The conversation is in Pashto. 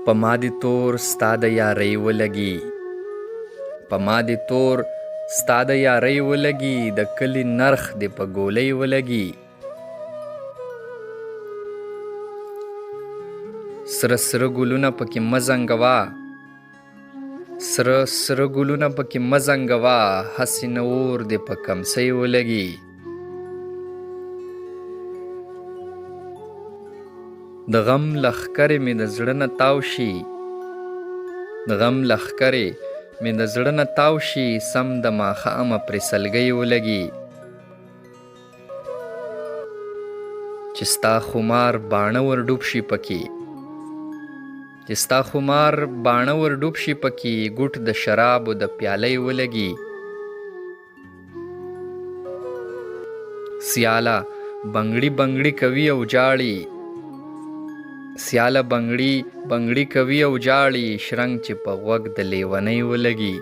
په ما دې تور ستا د یارۍ ولګي، په ما دې تور ستا د یارۍ ولګي، د کلي نرخ دې په ګولۍ ولګي. سره سره ګلونه پکې مه زنګوه، سره سره ګلونه پکې مه زنګوه، هسې نه اور دې په کمسۍ ولګي. د غم لښکرې مې د زړه نه تاو شي، د غم لښکرې مې د زړه نه تاو شي، سم د ماښامه پرې سلګۍ ولګي. چې ستا خمار باڼه ور ډوب شي پکې، چې ستا خمار باڼه ور ډوب شي پکې، ګوټ د شرابو د پیالۍ ولګي. سیاله بنګړي بنګړي کوي او جاړي، سیاله بنګړي بنګړي کوي او جاړي، شرنګ چې په غوږ د لیونۍ ولګي.